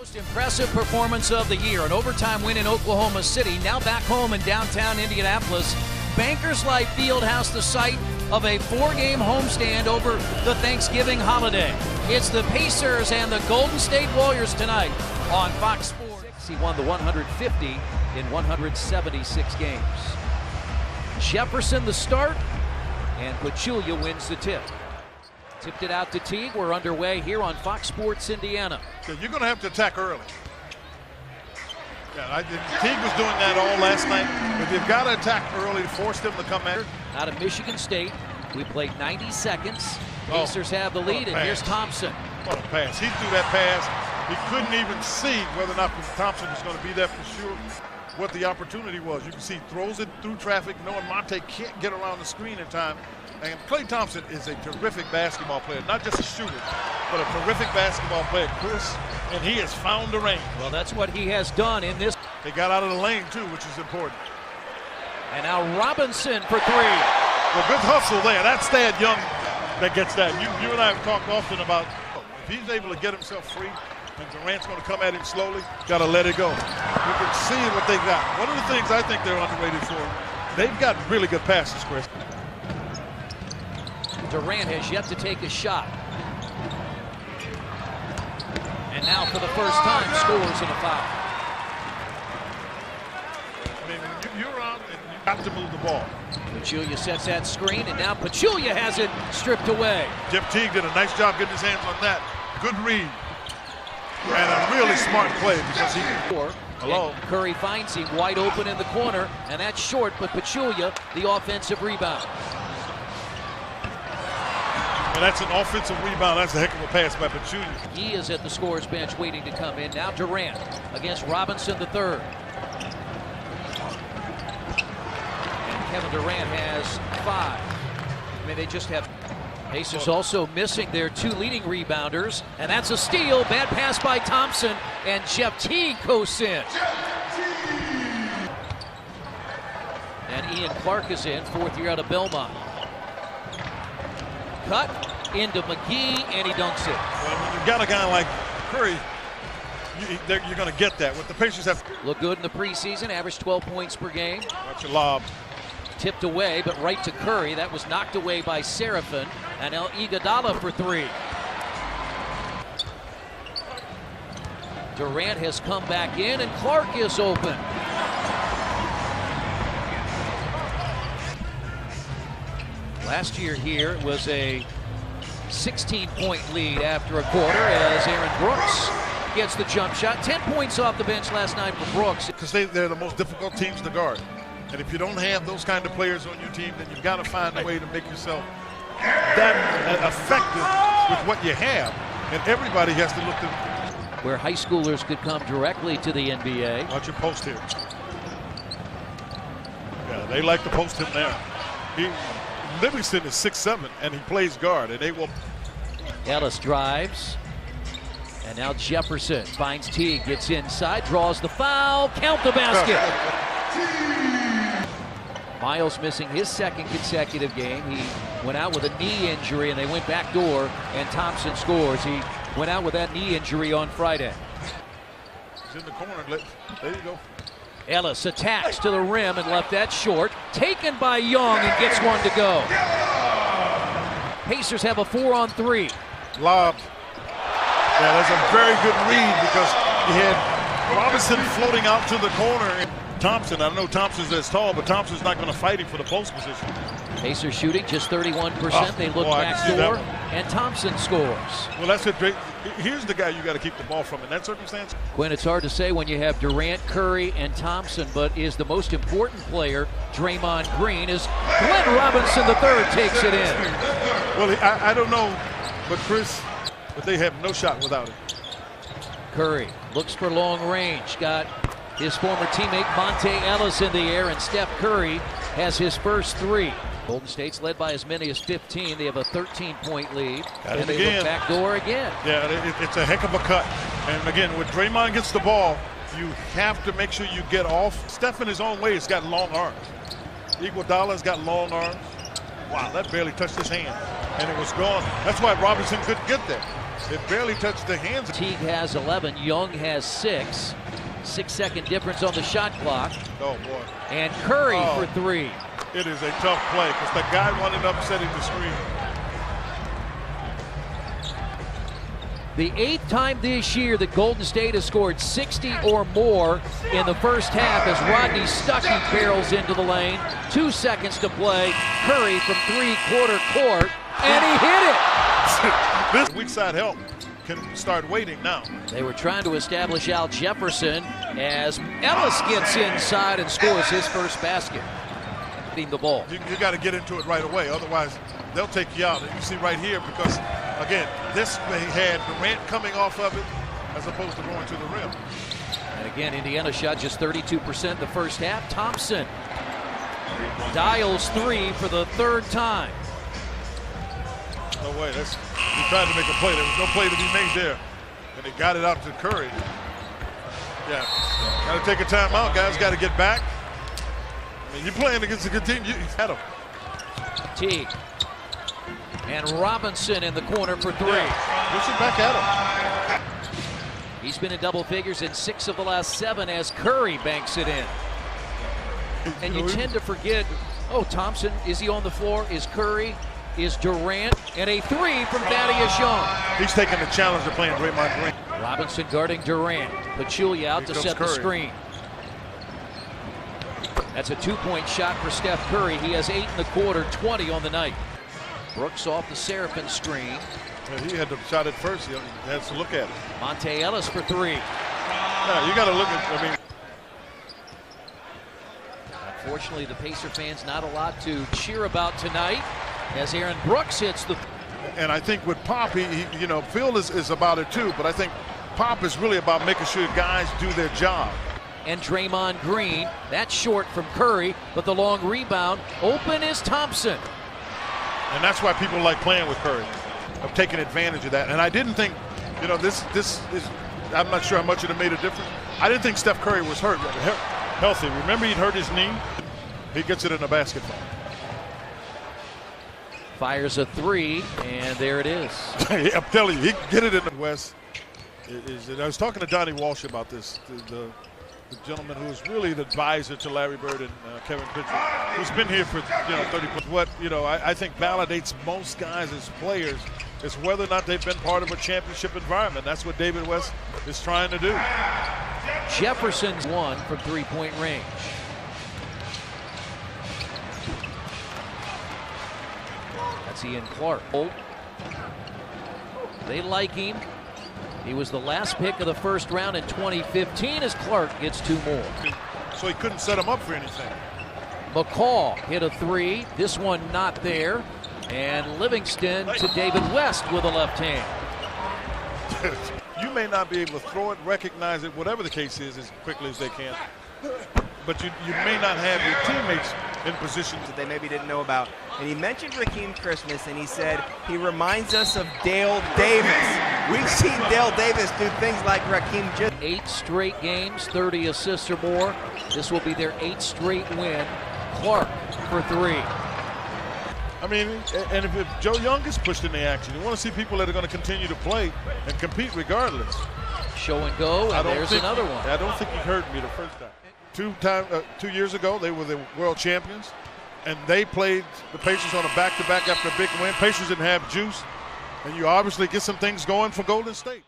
Most impressive performance of the year, an overtime win in Oklahoma City. Now back home in downtown Indianapolis, Bankers Life Fieldhouse, the site of a 4-game homestand over the Thanksgiving holiday. It's the Pacers and the Golden State Warriors tonight on Fox Sports. He won the 150 in 176 games. Jefferson the start, and Pachulia wins the tip. Tipped it out to Teague. We're underway here on Fox Sports Indiana. So you're going to have to attack early. Yeah, Teague was doing that all last night, but you've got to attack early to force them to come in. Out of Michigan State, we played 90 seconds. Pacers have the lead, and here's Thompson. What a pass. He threw that pass. He couldn't even see whether or not Thompson was going to be there for sure. What the opportunity was. You can see he throws it through traffic, knowing Monte can't get around the screen in time. And Klay Thompson is a terrific basketball player, not just a shooter, but a terrific basketball player, Chris, and he has found the range. Well, that's what he has done in this. They got out of the lane, too, which is important. And now Robinson for three. Well, good hustle there. That's Thad Young that gets that. You and I have talked often about if he's able to get himself free, and Durant's going to come at him slowly, got to let it go. You can see what they got. One of the things I think they're underrated for, they've got really good passes, Chris. Durant has yet to take a shot. And now for the first time scores in a foul. I mean, you're out and you have to move the ball. Pachulia sets that screen, and now Pachulia has it stripped away. Jeff Teague did a nice job getting his hands on that. Good read. And a really smart play because he... Hello. And Curry finds him wide open in the corner, and that's short, but Pachulia, the offensive rebound. And that's an offensive rebound. That's a heck of a pass by Pachulia. He is at the scorer's bench waiting to come in. Now Durant against Robinson III. And Kevin Durant has 5. I mean, they just have... Pacers also missing their 2 leading rebounders, and that's a steal. Bad pass by Thompson, and Jeff Teague coasts in. And Ian Clark is in, 4th year out of Belmont. Cut into McGee, and he dunks it. Well, when you've got a guy like Curry, you're going to get that. What the Pacers have... Look good in the preseason, averaged 12 points per game. Watch your lob. Tipped away, but right to Curry. That was knocked away by Seraphin. And El Iguodala for 3. Durant has come back in, and Clark is open. Last year here was a 16-point lead after a quarter as Aaron Brooks gets the jump shot. 10 points off the bench last night for Brooks. Because they're the most difficult teams to guard. And if you don't have those kind of players on your team, then you've got to find a way to make yourself that effective with what you have. And everybody has to look to... Where high schoolers could come directly to the NBA. Watch your post here. Yeah, they like to post him there. Livingston is 6'7", and he plays guard, and they will... Ellis drives. And now Jefferson finds Teague, gets inside, draws the foul, count the basket. Miles missing his 2nd consecutive game. He went out with a knee injury, and they went back door, and Thompson scores. He went out with that knee injury on Friday. He's in the corner. There you go. Ellis attacks to the rim and left that short. Taken by Young and gets one to go. Pacers have a 4-on-3. Lob. Yeah, that's a very good read because you had Robinson floating out to the corner. Thompson, I don't know Thompson's as tall, but Thompson's not going to fight him for the post position. Pacers shooting just 31%. They look back door, and Thompson scores. Well, that's a great. Here's the guy you got to keep the ball from in that circumstance. Quinn, it's hard to say when you have Durant, Curry, and Thompson, but is the most important player Draymond Green as Glenn Robinson III takes it in. Well, I don't know, but Chris, but they have no shot without it. Curry looks for long range. Got his former teammate Monte Ellis in the air, and Steph Curry has his first 3. Golden State's led by as many as 15. They have a 13-point lead. And they look back door again. Yeah, it's a heck of a cut. And again, when Draymond gets the ball, you have to make sure you get off. Steph in his own way has got long arms. Iguodala's got long arms. Wow, that barely touched his hand. And it was gone. That's why Robinson couldn't get there. It barely touched the hands. Teague has 11, Young has 6. 6-second difference on the shot clock. Oh, boy. And Curry for 3. It is a tough play because the guy wound up setting the screen. The 8th time this year that Golden State has scored 60 or more in the first half as Rodney Stuckey barrels into the lane. 2 seconds to play. Curry from 3/4 court, and he hit it! This weak side help can start waiting now. They were trying to establish Al Jefferson as Ellis gets inside and scores his first basket. The ball. You got to get into it right away, otherwise they'll take you out. And you see right here, because again, this had Durant coming off of it as opposed to going to the rim. And again, Indiana shot just 32% the first half. Thompson dials 3 for the 3rd time. No way. He tried to make a play. There was no play to be made there, and he got it out to Curry. Yeah, got to take a timeout, guys. Got to get back. I mean, you're playing against a good team. You had him. Teague and Robinson in the corner for 3. Yeah. Push it back at him. He's been in double figures in 6 of the last 7 as Curry banks it in. And you tend to forget, oh, Thompson, is he on the floor? Is Curry? Is Durant? And a 3 from Thaddeus Young. He's taking the challenge of playing Draymond Green. Robinson guarding Durant. Pachulia out to set the screen. That's a 2-point shot for Steph Curry. He has 8 in the quarter, 20 on the night. Brooks off the Seraphin screen. Yeah, he had to shot it first. He has to look at it. Monte Ellis for 3. Yeah, you got to look at. I mean, unfortunately, the Pacer fans not a lot to cheer about tonight as Aaron Brooks hits the. And I think with Pop, you know, Phil is about it too. But I think Pop is really about making sure guys do their job. And Draymond Green, that's short from Curry, but the long rebound. Open is Thompson. And that's why people like playing with Curry, of taking advantage of that. And I didn't think, you know, this is, I'm not sure how much it made a difference. I didn't think Steph Curry was hurt, healthy. Remember, he'd hurt his knee. He gets it in a basketball. Fires a 3, and there it is. I'm telling you, he can get it in the West. I was talking to Donnie Walsh about this, the gentleman who is really the advisor to Larry Bird and Kevin Pritchard, who's been here for 30. What I think validates most guys as players is whether or not they've been part of a championship environment. That's what David West is trying to do. Jefferson's 1 from 3-point range. That's Ian Clark. They like him. He was the last pick of the first round in 2015 as Clark gets 2 more. So he couldn't set him up for anything. McCall hit a 3. This one not there. And Livingston to David West with a left hand. You may not be able to throw it, recognize it, whatever the case is, as quickly as they can. But you may not have your teammates in positions that they maybe didn't know about. And he mentioned Raheem Christmas, and he said he reminds us of Dale Davis. We've seen Dale Davis do things like Raheem just. 8 straight games, 30 assists or more. This will be their 8th straight win. Clark for 3. I mean, and if Joe Young is pushed in the action, you want to see people that are going to continue to play and compete regardless. Show and go, and there's another one. I don't think he heard me the first time. 2 years ago, they were the world champions, and they played the Pacers on a back-to-back after a big win. Pacers didn't have juice, and you obviously get some things going for Golden State.